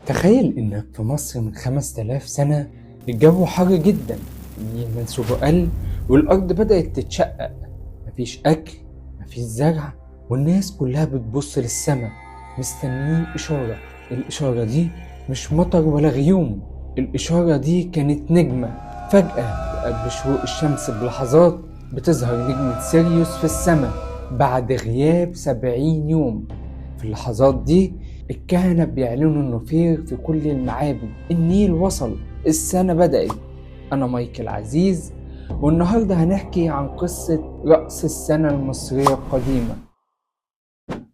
تخيل إنك في مصر من 5000 سنة الجو حر جدا، النيل منسوبه قل والأرض بدأت تتشقق. مفيش أكل، مفيش زرع، والناس كلها بتبص للسما مستنيين إشارة. الإشارة دي مش مطر ولا غيوم، الإشارة دي كانت نجمة. فجأة قبل شروق الشمس بلحظات بتظهر نجمة سيريوس في السماء بعد غياب 70 يوم. في اللحظات دي الكهنة بيعلنوا النفير في كل المعابد، النيل وصل، السنة بدأت. أنا مايكل عزيز، والنهاردة هنحكي عن قصة رأس السنة المصرية القديمة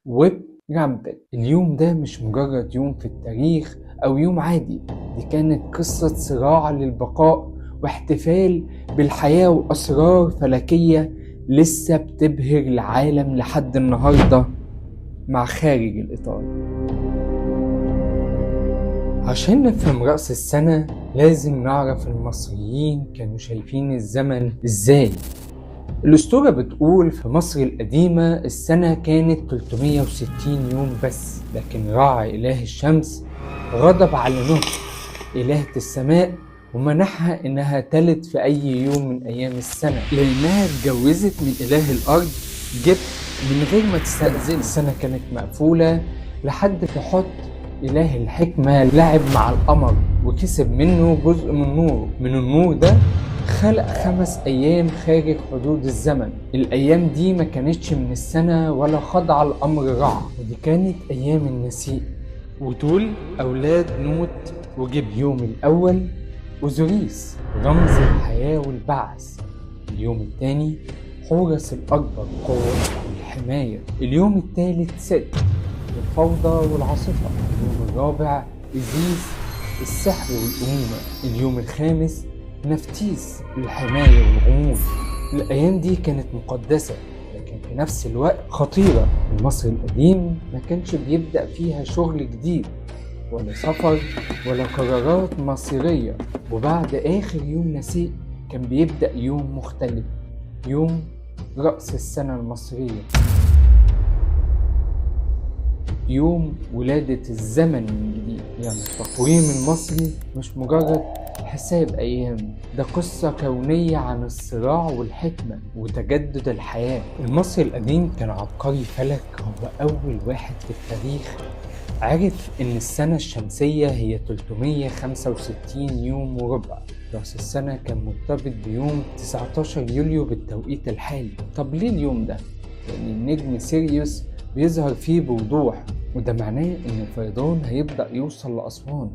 ويب رامبت. اليوم ده مش مجرد يوم في التاريخ أو يوم عادي، دي كانت قصة صراع للبقاء واحتفال بالحياة وأسرار فلكية لسه بتبهر العالم لحد النهاردة مع خارج الإطار. عشان نفهم رأس السنة لازم نعرف المصريين كانوا شايفين الزمن ازاي. الأسطورة بتقول في مصر القديمة السنة كانت 360 يوم بس، لكن راعى إله الشمس غضب على نوح إلهة السماء ومنحها إنها تلد في أي يوم من أيام السنة، لأنها اتجوزت من إله الأرض جبت من غير ما تستأذن. السنة كانت مقفولة لحد تحط إله الحكمة لعب مع القمر وكسب منه جزء من نوره. من النور ده خلق 5 أيام خارج حدود الزمن. الأيام دي ما كانتش من السنة ولا خاضعة لأمر رع، ودي كانت أيام النسيء. ودول أولاد نوت وجبيوم الأول وزوريس رمز الحياة والبعث. اليوم الثاني حورس الأكبر قوة والحماية. اليوم الثالث ست الفوضى والعاصفة. اليوم الرابع إزيس السحر والأمومة. اليوم الخامس نفتيس الحماية والغموض. الأيام دي كانت مقدسة لكن في نفس الوقت خطيرة. المصري القديم ما كانش بيبدأ فيها شغل جديد ولا سفر ولا قرارات مصيرية، وبعد آخر يوم نسيء كان بيبدأ يوم مختلف، يوم رأس السنة المصرية، يوم ولادة الزمن من جديد. يعني التقويم المصري مش مجرد حساب أيام، ده قصة كونية عن الصراع والحكمة وتجدد الحياة. المصري القديم كان عبقري فلك، هو أول واحد في التاريخ عرف إن السنة الشمسية هي 365 يوم وربع. رأس السنة كان مرتبط بيوم 19 يوليو بالتوقيت الحالي. طب ليه اليوم ده؟ لأن النجم سيريوس بيظهر فيه بوضوح، وده معناه إن الفيضان هيبدأ يوصل لأسوان.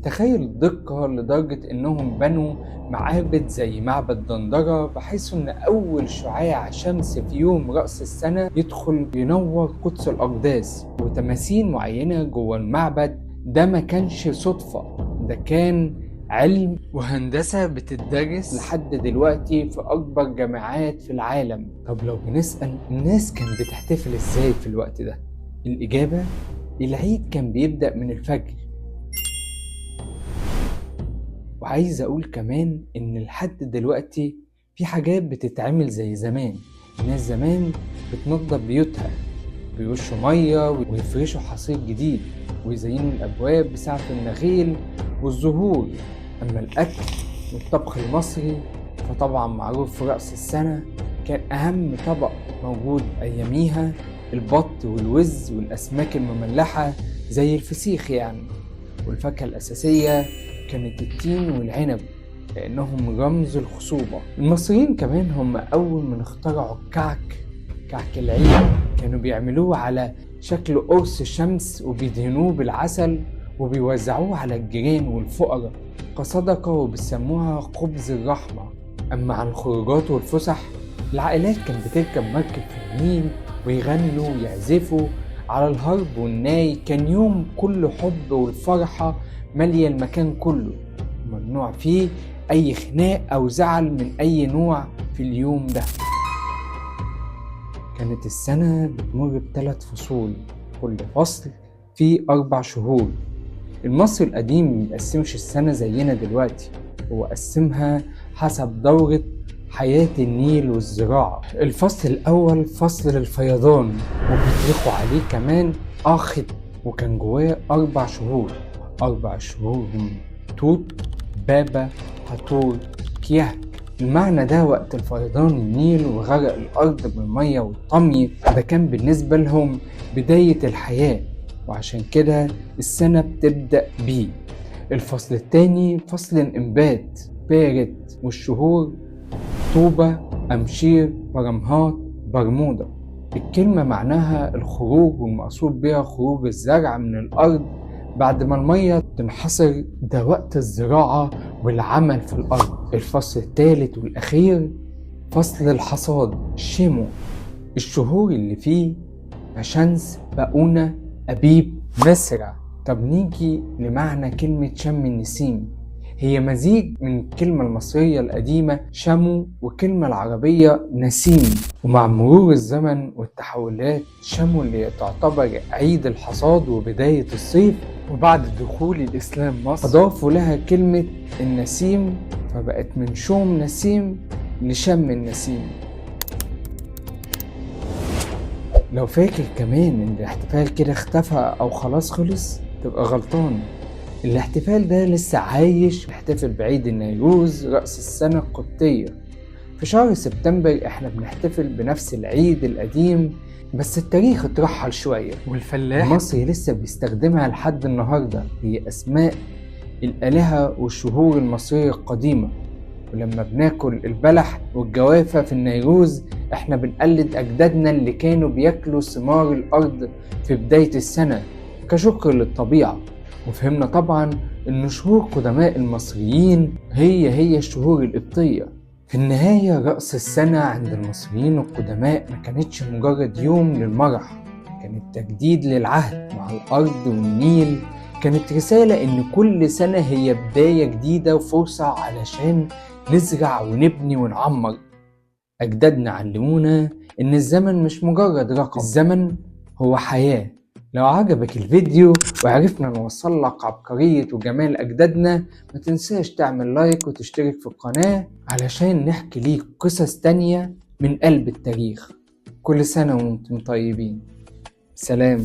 تخيل الدقة لدرجة إنهم بنوا معابد زي معبد دندرة بحيث إن أول شعاع شمس في يوم رأس السنة يدخل ينور قدس الأقداس، وتماثيل معينة جوه المعبد. ده ما كانش صدفة، ده كان علم وهندسة بتدرس لحد دلوقتي في أكبر جامعات في العالم. طب لو بنسأل الناس كان بتحتفل إزاي في الوقت ده؟ الإجابة العيد كان بيبدأ من الفجر. وعايز أقول كمان إن لحد دلوقتي في حاجات بتتعمل زي زمان. الناس زمان بتنظف بيوتها، بيرشوا مية ويفرشوا حصير جديد ويزينوا الأبواب بسعف النخيل والزهور. أما الأكل والطبخ المصري فطبعا معروف في رأس السنة كان أهم طبق موجود أياميها البط والوز والأسماك المملحة زي الفسيخ يعني. والفاكهة الأساسية كانت التين والعنب لأنهم رمز الخصوبة. المصريين كمان هم أول من اخترعوا كعك العيد. كانوا بيعملوه على شكل قرص شمس وبيدهنوه بالعسل وبيوزعوه على الجيران والفقراء كصدقة وبيسموها خبز الرحمة. أما عن الخروجات والفسح، العائلات كانت بتركب مركب في النيل ويغنوا ويعزفوا على الهرب والناي. كان يوم كله حب والفرحة مالية المكان كله، ممنوع فيه أي خناق أو زعل من أي نوع في اليوم ده. كانت السنة بتمر ب3 فصول، كل فصل فيه 4 شهور. المصري القديم مبقسمش السنة زينا دلوقتي، هو قسمها حسب دورة حياة النيل والزراعة. الفصل الأول فصل للفيضان وبيطلقوا عليه كمان آخد، وكان جواه 4 شهور. ال4 شهور هم توت، بابا، حتور، كيهك. المعنى ده وقت الفيضان النيل وغرق الأرض بالمية والطمي، ده كان بالنسبة لهم بداية الحياة، وعشان كده السنة بتبدأ بيه. الفصل التاني فصل الإنبات، بارد، والشهور طوبة، أمشير، برمهات، برمودا. الكلمة معناها الخروج، والمقصود بها خروج الزرع من الأرض بعد ما المية تنحصر، ده وقت الزراعة والعمل في الأرض. الفصل الثالث والأخير فصل الحصاد، شيمو. الشهور اللي فيه عشنس، بقونة، أبيب، مسرع. طب نيجي لمعنى كلمة شم النسيم. هي مزيج من الكلمة المصرية القديمة شمو والكلمة العربية نسيم، ومع مرور الزمن والتحولات شمو اللي تعتبر عيد الحصاد وبداية الصيف، وبعد دخول الإسلام مصر أضافوا لها كلمة النسيم، فبقت من شوم نسيم لشم النسيم. لو فاكر كمان ان الاحتفال كده اختفى او خلاص خلص، تبقى غلطان. الاحتفال ده لسه عايش، نحتفل بعيد النيروز، رأس السنة القبطية. في شهر سبتمبر احنا بنحتفل بنفس العيد القديم، بس التاريخ اترحل شوية، والفلاح المصري لسه بيستخدمها لحد النهاردة. هي اسماء الآلهة والشهور المصرية القديمة. ولما بناكل البلح والجوافة في النيروز، احنا بنقلد أجدادنا اللي كانوا بياكلوا ثمار الأرض في بداية السنة كشكر للطبيعة. وفهمنا طبعا ان شهور قدماء المصريين هي الشهور القبطية. في النهاية رأس السنة عند المصريين القدماء ما كانتش مجرد يوم للمرح، كانت تجديد للعهد مع الأرض والنيل. كانت رسالة ان كل سنة هي بداية جديدة وفرصة علشان نزرع ونبني ونعمر. أجدادنا علمونا ان الزمن مش مجرد رقم، الزمن هو حياة. لو عجبك الفيديو وعرفنا نوصل لك عبقرية وجمال أجدادنا، ما تنساش تعمل لايك وتشترك في القناة علشان نحكي ليك قصص تانية من قلب التاريخ. كل سنة وانتم طيبين. سلام.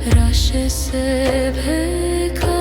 رش سبه